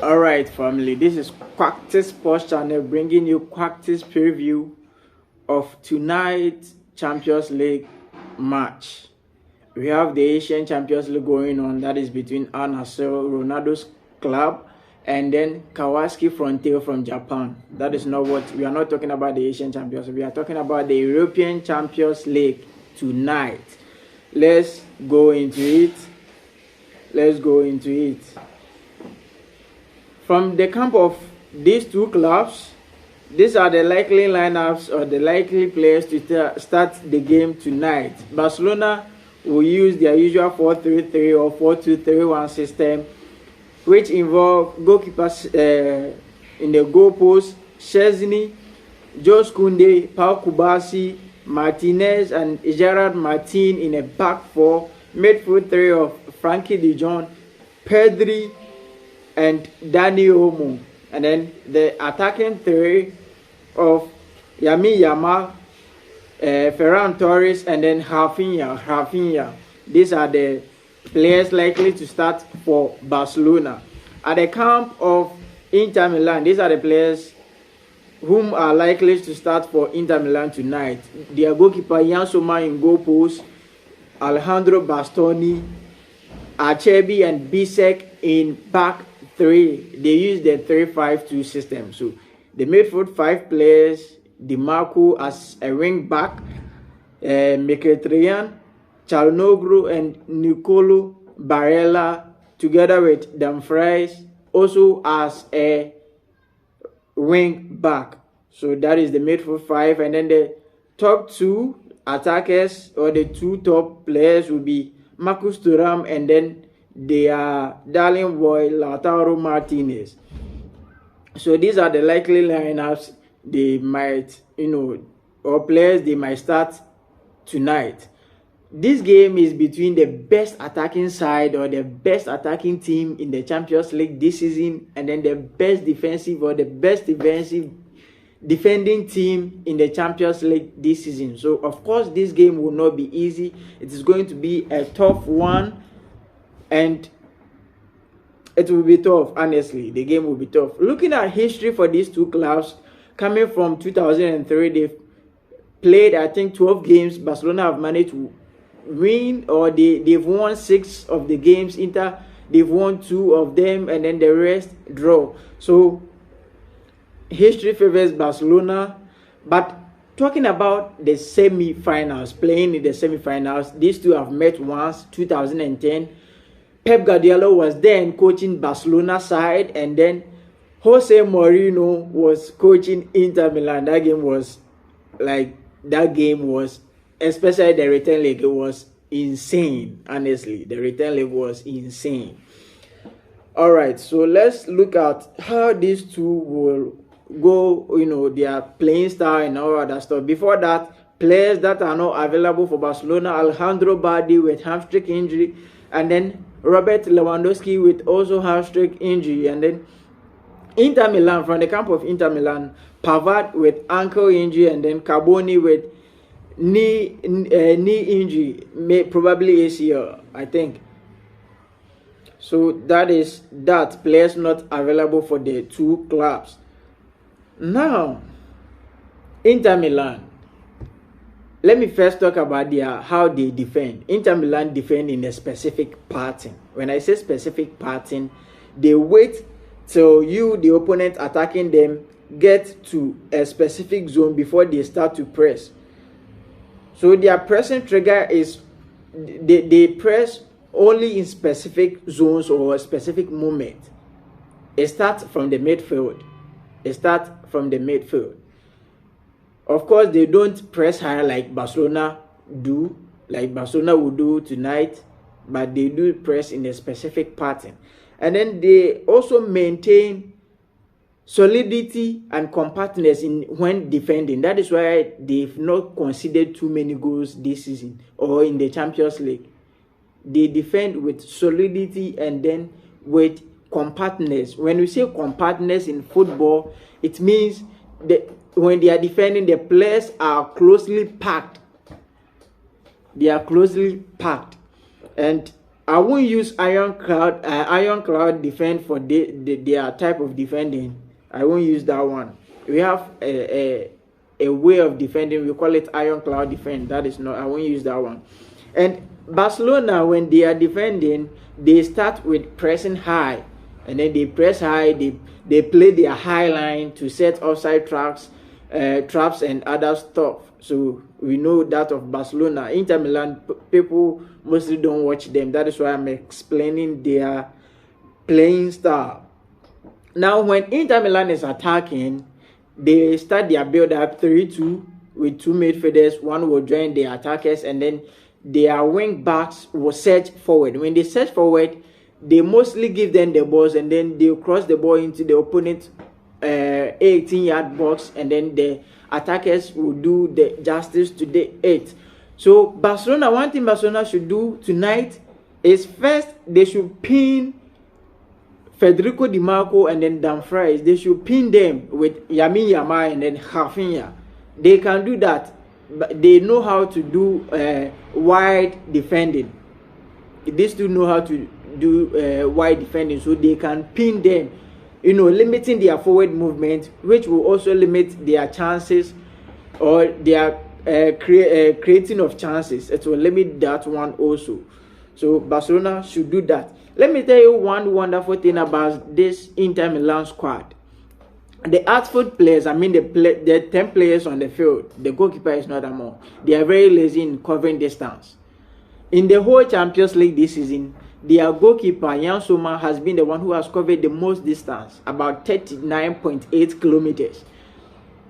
Alright, family, this is Quacktist Sports Channel bringing you Quacktist preview of tonight's Champions League match. We have the Asian Champions League going on, that is between Al Nassr, Ronaldo's club, and then Kawasaki Frontale from Japan. That is not what we are not talking about. The Asian Champions League. We are talking about the European Champions League tonight. Let's go into it. From the camp of these two clubs, these are the likely lineups or the likely players to start the game tonight. Barcelona will use their usual 4-3-3 or 4-2-3-1 system, which involve goalkeepers in the goalpost, Szczesny, Jules Koundé, Paul Kubasi, Martinez, and Gerard Martin in a back four, midfield three of Frankie de Jong, Pedri, and Dani Olmo, and then the attacking three of Lamine Yamal, Ferran Torres, and then Rafinha. These are the players likely to start for Barcelona. At the camp of Inter Milan, these are the players whom are likely to start for Inter Milan tonight. Their goalkeeper Jan Sommer in goal post, Alejandro Bastoni, Acerbi, and Bisek in back three. They use the 3-5-2 system. So the midfield five players: Dimarco as a wing back, Mkhitaryan, Çalhanoğlu, and Nicolo Barella, together with Dumfries, also as a wing back. So that is the midfield five, and then the top two attackers or the two top players will be Marcus Thuram and then their darling boy Lautaro Martinez. So these are the likely lineups they might, or players they might start tonight. This game is between the best attacking side or the best attacking team in the Champions League this season, and then the best defensive or the best defending team in the Champions League this season. So of course this game will not be easy. It is going to be a tough one, and it will be tough. Honestly, the game will be tough. Looking at history for these two clubs, coming from 2003, they've played, I think, 12 games. Barcelona have managed to win, or they've won 6 of the games. Inter, they've won 2 of them, and then the rest draw. So history favors Barcelona. But talking about the semi-finals, playing in the semi-finals, these two have met once, 2010. Pep Guardiola was then coaching Barcelona side, and then Jose Mourinho was coaching Inter Milan. That game was, especially the return leg, it was insane. Honestly, the return leg was insane. All right, so let's look at how these two will go, their playing style and all other stuff. Before that, players that are not available for Barcelona: Alejandro Balde with hamstring injury, and then Robert Lewandowski with also hamstring injury. And then Inter Milan, from the camp of Inter Milan, Pavard with ankle injury, and then Carboni with knee injury, probably ACL, I think. So that is that. Players not available for the two clubs. Now, Inter Milan. Let me first talk about how they defend. Inter Milan defend in a specific pattern. When I say specific pattern, they wait till the opponent attacking them, get to a specific zone before they start to press. So their pressing trigger is they press only in specific zones or a specific moment. It starts from the midfield. Of course, they don't press high like Barcelona will do tonight, but they do press in a specific pattern. And then they also maintain solidity and compactness when defending. That is why they've not conceded too many goals this season or in the Champions League. They defend with solidity and then with compactness. When we say compactness in football, it means that when they are defending, the players are closely packed. And I won't use Iron Cloud defend for their type of defending. I won't use that one. We have a way of defending. We call it Iron Cloud defend. That is not. I won't use that one. And Barcelona, when they are defending, they start with pressing high, and then they press high. They play their high line to set offside traps and other stuff. So we know that of Barcelona. Inter Milan, people mostly don't watch them. That is why I'm explaining their playing style. Now, when Inter Milan is attacking, they start their build-up 3-2 with two midfielders. One will join the attackers, and then their wing backs will search forward. When they search forward, they mostly give them the balls, and then they cross the ball into the opponent 18-yard box, and then the attackers will do the justice to the 8. So Barcelona, one thing Barcelona should do tonight is first they should pin Federico Di Marco and then Dumfries. They should pin them with Lamine Yamal and then Rafinha. They can do that, but they know how to do wide defending. These two know how to do wide defending, so they can pin them, you know, limiting their forward movement, which will also limit their chances or their creating of chances. It will limit that one also. So Barcelona should do that. Let me tell you one wonderful thing about this Inter Milan squad. The outfield players, I mean the 10 players on the field, the goalkeeper is not among. They are very lazy in covering distance. In the whole Champions League this season, their goalkeeper, Jan Sommer, has been the one who has covered the most distance, about 39.8 kilometers.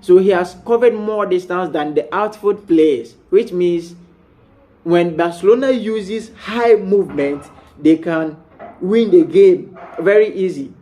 So he has covered more distance than the outfield players, which means when Barcelona uses high movement, they can win the game very easy.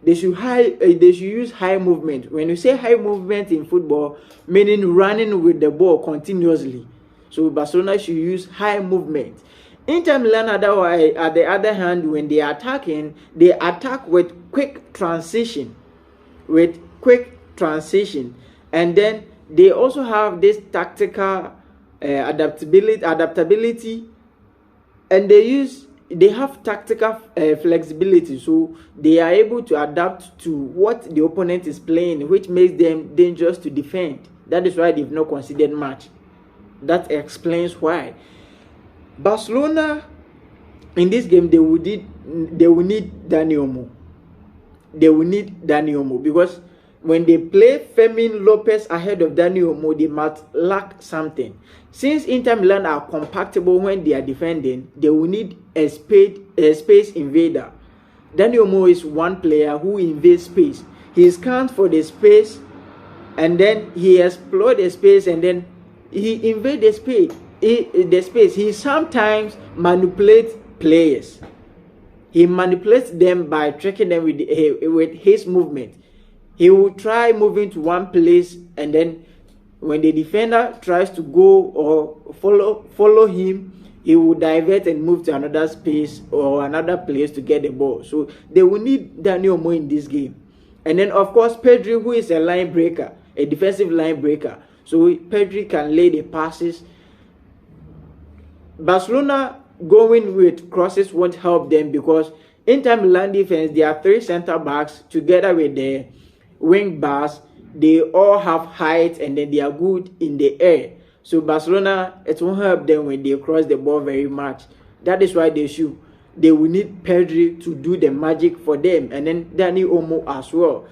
They should use high movement. When you say high movement in football, meaning running with the ball continuously. So Barcelona should use high movement. Inter Milan, otherwise, at the other hand, when they are attacking, they attack with quick transition. And then they also have this tactical adaptability, and they have tactical flexibility, so they are able to adapt to what the opponent is playing, which makes them dangerous to defend. That is why they've not conceded much. That explains why Barcelona in this game they will need Dani Olmo. They will need Dani Olmo, because when they play Fermin Lopez ahead of Dani Olmo, they must lack something. Since Inter Milan are compactable when they are defending, they will need a space invader. Dani Olmo is one player who invades space. He scans for the space, and then he exploits the space, and then he invades the space. He sometimes manipulates players. He manipulates them by tricking them with his movement. He will try moving to one place, and then when the defender tries to go or follow him, he will divert and move to another space or another place to get the ball. So they will need Dani Olmo in this game. And then of course Pedri, who is a line breaker, a defensive line breaker. So Pedri can lay the passes. Barcelona going with crosses won't help them, because Inter Milan defense, there are 3 center backs together with the wing backs. They all have height, and then they are good in the air. So Barcelona, it won't help them when they cross the ball very much. That is why they will need Pedri to do the magic for them, and then Dani Olmo as well.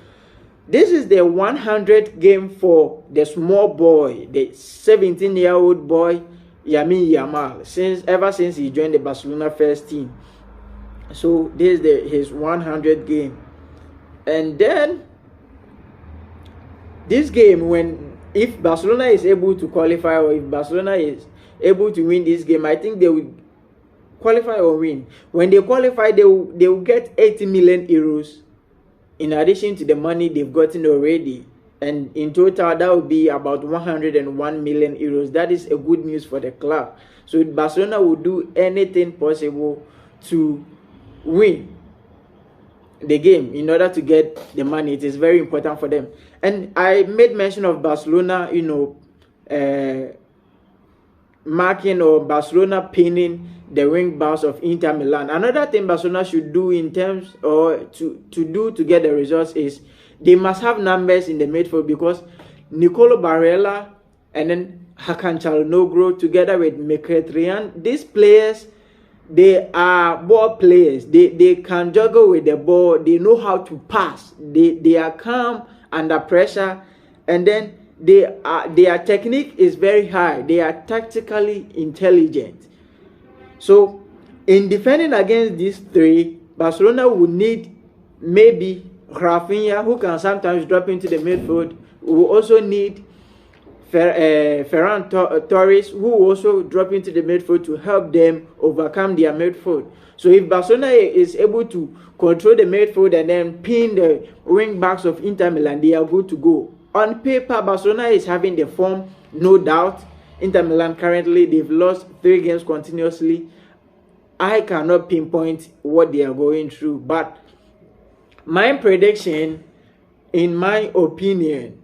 This is the 100th game for the small boy, the 17-year-old boy Lamine Yamal, ever since he joined the Barcelona first team. So this is his 100th game. And then this game, if Barcelona is able to qualify, or if Barcelona is able to win this game, I think they will qualify or win. When they qualify, they will get 80 million euros in addition to the money they've gotten already. And in total, that will be about 101 million euros. That is a good news for the club. So Barcelona will do anything possible to win the game in order to get the money. It is very important for them. And I made mention of Barcelona, marking or Barcelona pinning the wing backs of Inter Milan. Another thing Barcelona should do in terms or to get the results is they must have numbers in the midfield, because Nicolo Barella and then Hakan Çalhanoğlu together with Mkhitaryan, these players, they are ball players. They can juggle with the ball. They know how to pass. They are calm under pressure, and then their technique is very high. They are tactically intelligent. So in defending against these three, Barcelona would need maybe Rafinha, who can sometimes drop into the midfield. We will also need Ferran Torres, who will also drop into the midfield to help them overcome their midfield. So if Barcelona is able to control the midfield and then pin the wing backs of Inter Milan, they are good to go. On paper, Barcelona is having the form, no doubt. Inter Milan currently, they've lost 3 games continuously. I cannot pinpoint what they are going through, but my prediction, in my opinion,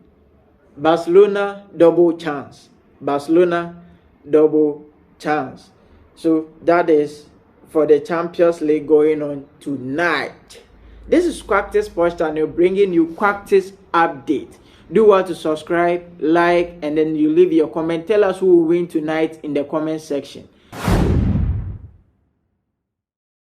Barcelona double chance. Barcelona double chance. So that is for the Champions League going on tonight. This is Quacktix Sports Channel bringing you Quacktix update. Do want to subscribe, like, and then you leave your comment. Tell us who will win tonight in the comment section.